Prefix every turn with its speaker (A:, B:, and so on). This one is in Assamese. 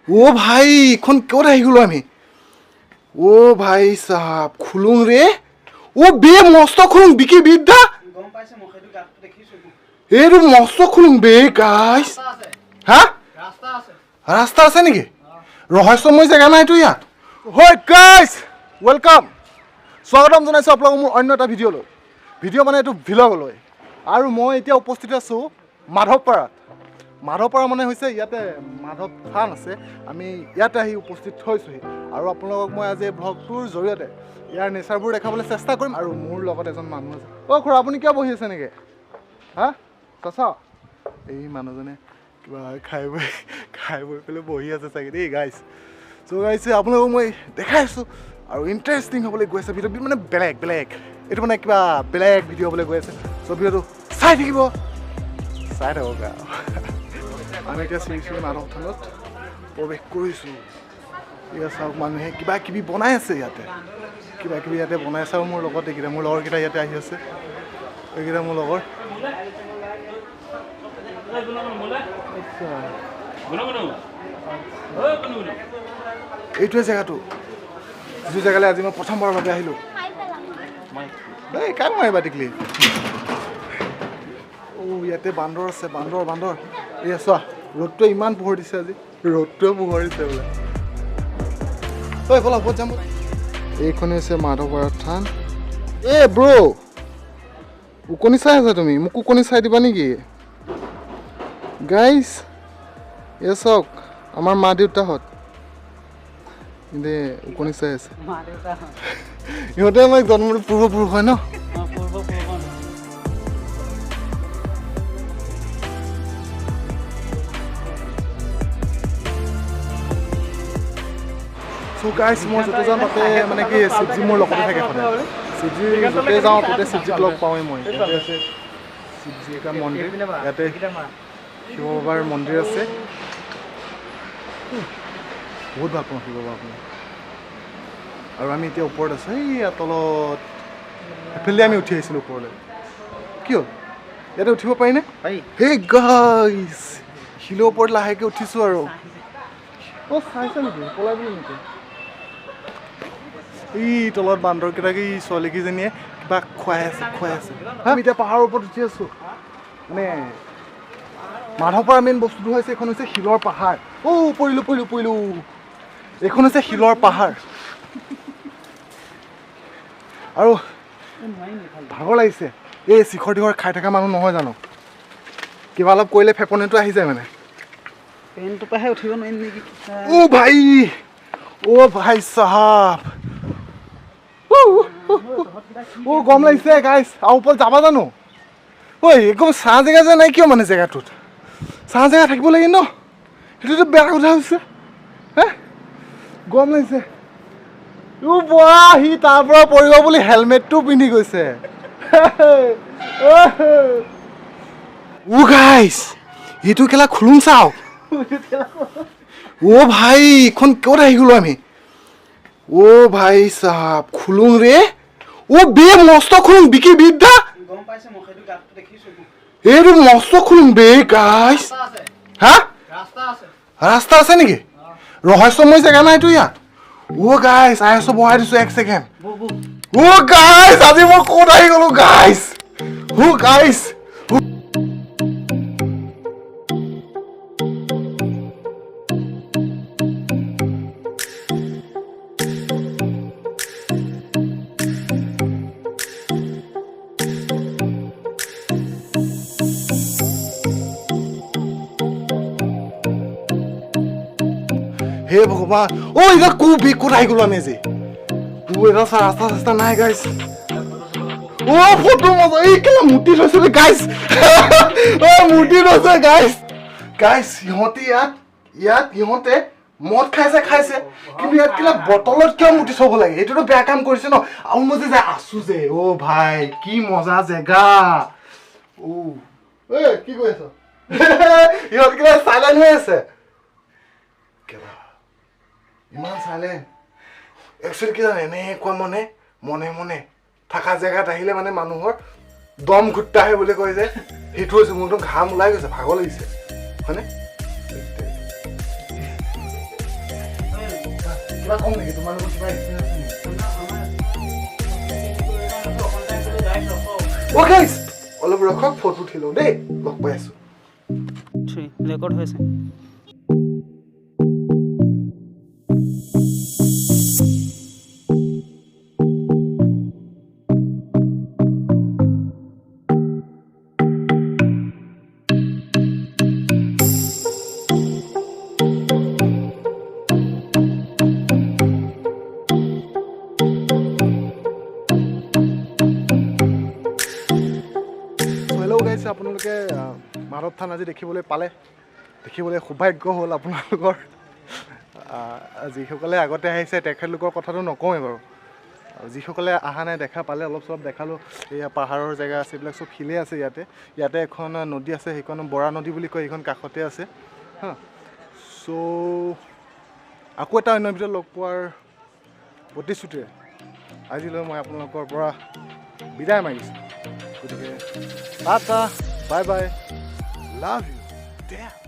A: ओ भाई এখন ক'ত আহি গলো আমি ओ भाई साहब খুলুং রে ओ বে মস্ত খুলুং বিকি বিদ্যা গম পাইছে মখেটো গাতটো দেখিছো এটো মস্ত খুলুং বে গাইস হ্যাঁ রাস্তা আছে নেকি রহস্যময় জায়গা না এটো ইয়াত হয় গাইস ওয়েলকাম স্বাগতম জনাইছো আপোনালোক মোৰ অন্য এটা ভিডিঅ' মানে এইটো ভিলগলৈ আৰু মই এতিয়া উপস্থিত আছো মাধৱপাৰা মানে হৈছে ইয়াতে মাধৱ থান আছে আমি ইয়াতে আহি উপস্থিত হৈছোহি আৰু আপোনালোকক মই আজি ব্লগটোৰ জৰিয়তে ইয়াৰ নেচাৰবোৰ দেখাবলৈ চেষ্টা কৰিম আৰু মোৰ লগত এজন মানুহ আছে খুৰা আপুনি কিয় বহি আছে নেকি হা চাচা এই মানুহজনে কিবা খাই বৈ পেলাই বহি আছে চাগে দেই গাইছ চ' গাইছে আপোনালোকক মই দেখাই আছোঁ আৰু ইণ্টাৰেষ্টিং হ'বলৈ গৈ আছে ভিডিঅ' মানে বেলেগ এইটো মানে কিবা বেলেগ ভিডিঅ' হ'বলৈ গৈ আছে চ' ভিডিঅ'টো চাই থাকক আমি এতিয়া শ্ৰী মাধৱ থানত প্ৰৱেশ কৰিছোঁ এতিয়া চাওক মানুহে কিবা কিবি বনাই আছে ইয়াতে বনাই আছে আৰু মোৰ লগত এইকেইটা মোৰ লগৰকেইটা ইয়াতে আহি আছে এইকেইটা মোৰ লগৰ এইটোৱে জেগাটো যিটো জেগালৈ আজি মই প্ৰথমবাৰৰ বাবে আহিলোঁ এই কাক মাৰিবা টিকলি ইয়াতে বান্দৰ আছে বান্দৰ এয়া চোৱা ৰ'দটোৱে ইমান পোহৰ দিছে আজি বোলে ঐ ব'লা ক'ত যাম এইখনে হৈছে মাধৱপাৰা থান এ ব্ৰ' উকনি চাই আছা তুমি মোক উকনি চাই দিবা নেকি গাইজ এয়া চাওক আমাৰ মা দেউতাহঁত উকনি চাই আছে ইহঁতে আমাক জন্মৰ পূৰ্বপুৰুষ হয় ন চ' গাইজ মই য'তে যাওঁ তাতে মানে কি শিৱজী মোৰ লগতে থাকে সদায় শিৱজী য'তে যাওঁ তাতে শিৱজীক লগ পাওঁৱেই মই ইয়াতে আছে শিৱজী এটা মন্দিৰ ইয়াতে শিৱ বাবাৰ মন্দিৰ আছে বহুত ভাল পাওঁ শিৱ বাবা আপুনি আৰু আমি এতিয়া ওপৰত আছোঁ এইয়া তলত এফালে আমি উঠি আহিছিলোঁ ওপৰলৈ কিয় ইয়াতে উঠিব পাৰিনে হেই গাইজ শিলৰ ওপৰত লাহেকৈ উঠিছোঁ আৰু চাইছে নেকি পলাই দিলোঁ নেকি এই তলত বান্দৰকেইটাকে এই ছোৱালীকেইজনীয়ে কিবা খুৱাই আছে আমি এতিয়া পাহাৰৰ ওপৰত উঠি আছোঁ মানে মাধৱপাৰা মেইন বস্তুটো হৈছে এইখন হৈছে শিলৰ পাহাৰ পৰিলোঁ এইখন হৈছে শিলৰ পাহাৰ আৰু ভাগৰ লাগিছে এই শিখৰ তিখৰ খাই থকা মানুহ নহয় জানো কিবা অলপ কৰিলে ফেপনিটো আহি যায় মানে পেনটো পাহে উঠিব নোৱাৰিম নেকি অ ভাই চাহাব গম লাগিছে গাইছ আৰু ওপৰত যাবা জানো ঐ একদম চাহ জেগা যে নাই কিয় মানে জেগাটোত চাহ জেগা থাকিব লাগে ন সেইটোতো বেয়া কথা হৈছে হে গম লাগিছে সি তাৰ পৰা পৰিব বুলি হেলমেটটো পিন্ধি গৈছে গাইছ এইটো কেলা খুলুং চাও ও ভাই এখন ক'ত আহি গলো আমি ও ভাই সাহেব খুলুং রে ও বে মস্ত খুলুং বিকি বিদ্যা গম পাইছে মখেটো গাতটো দেখিছো এটো মস্ত খুলুং বে গাইস হ্যাঁ রাস্তা আছে নেকি রহস্যময় জায়গা না এটো ইয়াত ও গাইস আইছো বহাই দিছো 1 সেকেন্ড ও গাইস আজি মই ক'ত আহি গলো গাইস হে ভগৱান এটা ক'ত আহি গলো আমি আজি এটা ৰাস্তা নাই গাইছ ফটো মজা এই কেলা মূৰ্তি লৈছে গাইছ মূৰ্তি লৈছে গাইছ সিহঁতে মদ খাইছে কিন্তু ইয়াত কেলা বটলত কিয় মূৰ্তি থব লাগে এইটোতো বেয়া কাম কৰিছে ন আৰু মই যে আছো যে ভাই কি মজা জেগা কি কৈ আছ ইহঁত কিবা চাইলেণ্ট হৈ আছে ইমান চাইলেণ্ট একচুৱেলি কি জানে এনেকুৱা মনে থকা জেগাত আহিলে মানে মানুহৰ দম ঘুট্টা আহে বুলি কয় যে সেইটো হৈছে মোৰ একদম ঘাম ওলাই গৈছে ভাগৰ লাগিছে হয়নে কিবা কম নেকি তোমালোকৰ কিবা এক্সপিৰিয়েঞ্চ নেকি অ' গাইছ অলপ ৰখক ফটো উঠি লওঁ দেই লগ পাই আছোঁ
B: Shri, ৰেকৰ্ড হৈছে
A: আপোনালোকে মাধৱ থান আজি দেখিবলৈ পালে দেখিবলৈ সৌভাগ্য হ'ল আপোনালোকৰ যিসকলে আগতে আহিছে তেখেতলোকৰ কথাটো নকওঁৱেই বাৰু যিসকলে অহা নাই দেখা পালে অলপ চলপ দেখালোঁ এয়া পাহাৰৰ জেগা আছে এইবিলাক চব শিলে আছে ইয়াতে এখন নদী আছে সেইখন বৰা নদী বুলি কয় সেইখন কাষতে আছে হা চ' আকৌ এটা অন্য ভিতৰত লগ পোৱাৰ প্ৰতিশ্ৰুতিৰে আজিলৈ মই আপোনালোকৰ পৰা বিদায় মাগিছোঁ গতিকে tata bye bye love you dare